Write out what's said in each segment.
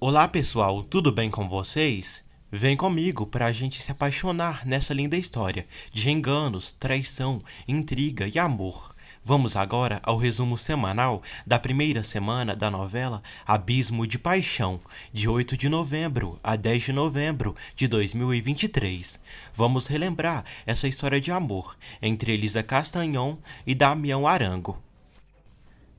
Olá pessoal, tudo bem com vocês? Vem comigo para a gente se apaixonar nessa linda história de enganos, traição, intriga e amor. Vamos agora ao resumo semanal da primeira semana da novela Abismo de Paixão, de 8 de novembro a 10 de novembro de 2023. Vamos relembrar essa história de amor entre Elisa Castagnon e Damião Arango.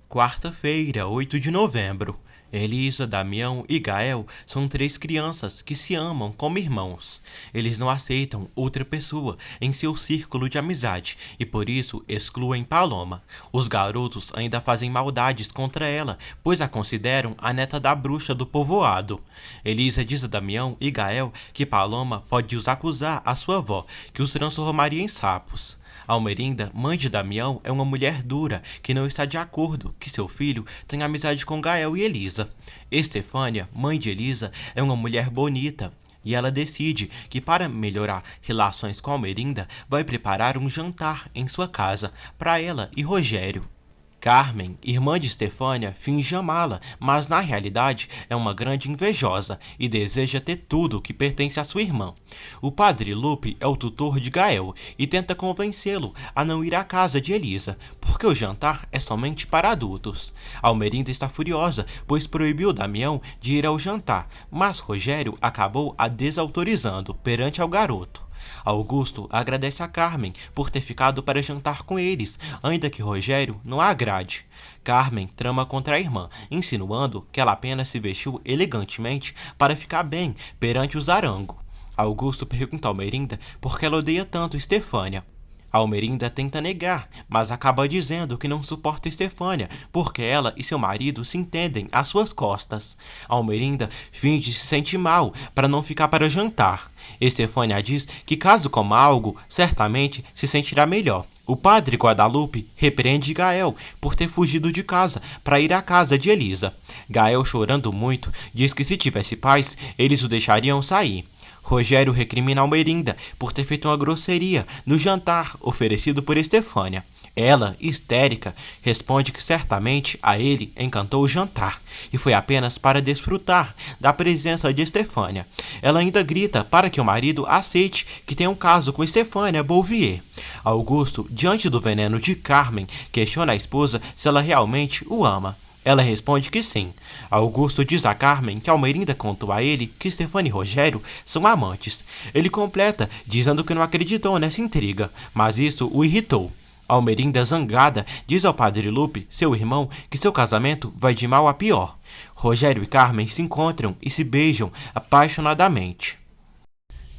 Quarta-feira, 8 de novembro. Elisa, Damião e Gael são três crianças que se amam como irmãos. Eles não aceitam outra pessoa em seu círculo de amizade e por isso excluem Paloma. Os garotos ainda fazem maldades contra ela, pois a consideram a neta da bruxa do povoado. Elisa diz a Damião e Gael que Paloma pode os acusar à sua avó, que os transformaria em sapos. Almerinda, mãe de Damião, é uma mulher dura que não está de acordo que seu filho tenha amizade com Gael e Elisa. Estefânia, mãe de Elisa, é uma mulher bonita e ela decide que para melhorar relações com Almerinda vai preparar um jantar em sua casa para ela e Rogério. Carmen, irmã de Estefânia, finge amá-la, mas na realidade é uma grande invejosa e deseja ter tudo que pertence à sua irmã. O padre Lupe é o tutor de Gael e tenta convencê-lo a não ir à casa de Elisa, porque o jantar é somente para adultos. Almerinda está furiosa, pois proibiu Damião de ir ao jantar, mas Rogério acabou a desautorizando perante ao garoto. Augusto agradece a Carmen por ter ficado para jantar com eles, ainda que Rogério não a agrade. Carmen trama contra a irmã, insinuando que ela apenas se vestiu elegantemente para ficar bem perante os Arango. Augusto pergunta a Almerinda por que ela odeia tanto Estefânia. Almerinda tenta negar, mas acaba dizendo que não suporta Estefânia, porque ela e seu marido se entendem às suas costas. Almerinda finge se sentir mal para não ficar para jantar. Estefânia diz que caso coma algo, certamente se sentirá melhor. O padre Guadalupe repreende Gael por ter fugido de casa para ir à casa de Elisa. Gael, chorando muito, diz que se tivesse paz, eles o deixariam sair. Rogério recrimina Almerinda por ter feito uma grosseria no jantar oferecido por Estefânia. Ela, histérica, responde que certamente a ele encantou o jantar e foi apenas para desfrutar da presença de Estefânia. Ela ainda grita para que o marido aceite que tem um caso com Estefânia Bouvier. Augusto, diante do veneno de Carmen, questiona a esposa se ela realmente o ama. Ela responde que sim. Augusto diz a Carmen que Almerinda contou a ele que Estefânia e Rogério são amantes. Ele completa, dizendo que não acreditou nessa intriga, mas isso o irritou. Almerinda, zangada, diz ao padre Lupe, seu irmão, que seu casamento vai de mal a pior. Rogério e Carmen se encontram e se beijam apaixonadamente.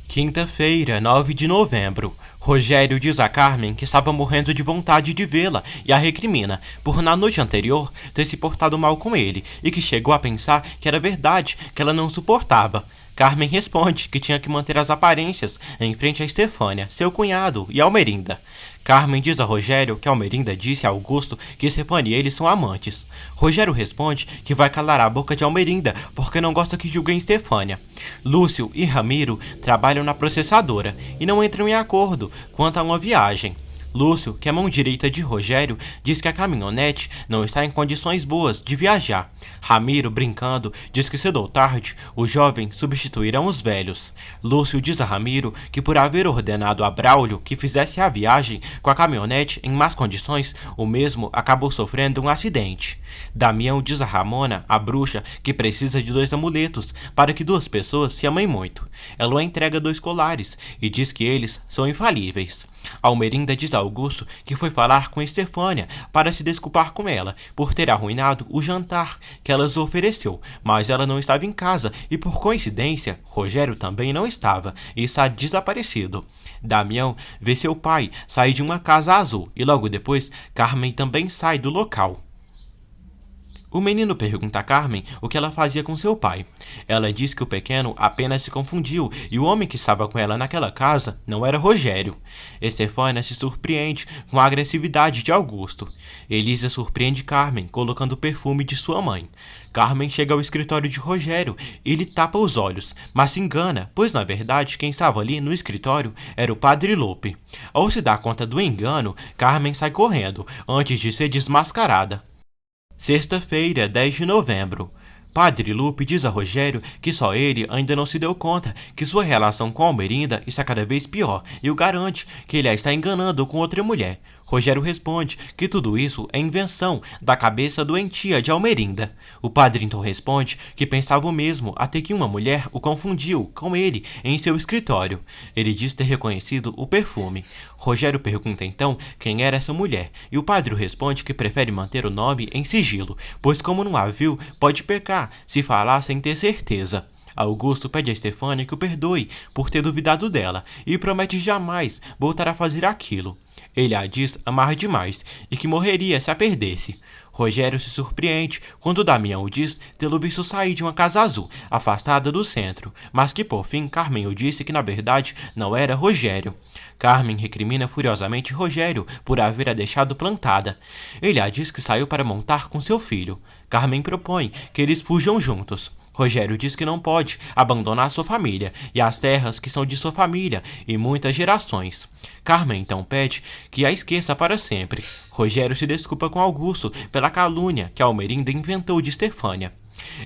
Quinta-feira, 9 de novembro. Rogério diz a Carmen que estava morrendo de vontade de vê-la e a recrimina por na noite anterior ter se portado mal com ele e que chegou a pensar que era verdade, que ela não suportava. Carmen responde que tinha que manter as aparências em frente a Estefânia, seu cunhado e Almerinda. Carmen diz a Rogério que Almerinda disse a Augusto que Estefânia e ele são amantes. Rogério responde que vai calar a boca de Almerinda porque não gosta que julguem Estefânia. Lúcio e Ramiro trabalham na processadora e não entram em acordo quanto a uma viagem. Lúcio, que é mão direita de Rogério, diz que a caminhonete não está em condições boas de viajar. Ramiro, brincando, diz que cedo ou tarde os jovens substituirão os velhos. Lúcio diz a Ramiro que por haver ordenado a Braulio que fizesse a viagem com a caminhonete em más condições, o mesmo acabou sofrendo um acidente. Damião diz a Ramona, a bruxa, que precisa de 2 amuletos para que 2 pessoas se amem muito. Ela entrega 2 colares e diz que eles são infalíveis. Almerinda diz a Augusto que foi falar com Estefânia para se desculpar com ela por ter arruinado o jantar que ela ofereceu, mas ela não estava em casa e, por coincidência, Rogério também não estava e está desaparecido. Damião vê seu pai sair de uma casa azul e logo depois Carmen também sai do local. O menino pergunta a Carmen o que ela fazia com seu pai. Ela diz que o pequeno apenas se confundiu e o homem que estava com ela naquela casa não era Rogério. Estefânia se surpreende com a agressividade de Augusto. Elisa surpreende Carmen colocando o perfume de sua mãe. Carmen chega ao escritório de Rogério e lhe tapa os olhos, mas se engana, pois na verdade quem estava ali no escritório era o padre Lupe. Ao se dar conta do engano, Carmen sai correndo antes de ser desmascarada. Sexta-feira, 10 de novembro. Padre Lupe diz a Rogério que só ele ainda não se deu conta que sua relação com Almerinda está cada vez pior e o garante que ele a está enganando com outra mulher. Rogério responde que tudo isso é invenção da cabeça doentia de Almerinda. O padre então responde que pensava o mesmo até que uma mulher o confundiu com ele em seu escritório. Ele diz ter reconhecido o perfume. Rogério pergunta então quem era essa mulher e o padre responde que prefere manter o nome em sigilo, pois como não a viu, pode pecar se falar sem ter certeza. Augusto pede a Estefânia que o perdoe por ter duvidado dela e promete jamais voltar a fazer aquilo. Ele a diz amar demais e que morreria se a perdesse. Rogério se surpreende quando Damião o diz tê-lo visto sair de uma casa azul, afastada do centro, mas que por fim Carmen o disse que na verdade não era Rogério. Carmen recrimina furiosamente Rogério por haver a deixado plantada. Ele a diz que saiu para montar com seu filho. Carmen propõe que eles fujam juntos. Rogério diz que não pode abandonar sua família e as terras que são de sua família e muitas gerações. Carmen então pede que a esqueça para sempre. Rogério se desculpa com Augusto pela calúnia que Almerinda inventou de Estefânia.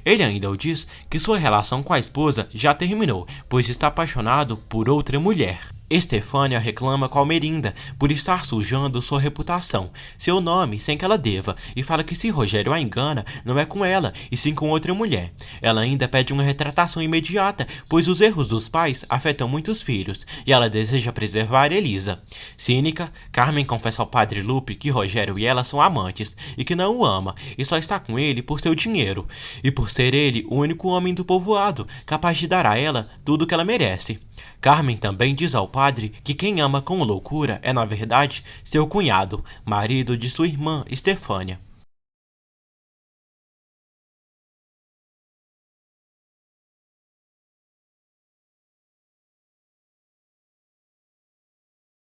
Ele ainda o diz que sua relação com a esposa já terminou, pois está apaixonado por outra mulher. Estefânia reclama com Almerinda por estar sujando sua reputação, seu nome sem que ela deva, e fala que se Rogério a engana, não é com ela, e sim com outra mulher. Ela ainda pede uma retratação imediata, pois os erros dos pais afetam muitos filhos, e ela deseja preservar Elisa. Cínica, Carmen confessa ao padre Lupe que Rogério e ela são amantes, e que não o ama, e só está com ele por seu dinheiro, e por ser ele o único homem do povoado capaz de dar a ela tudo o que ela merece. Carmen também diz ao padre que quem ama com loucura é, na verdade, seu cunhado, marido de sua irmã Estefânia.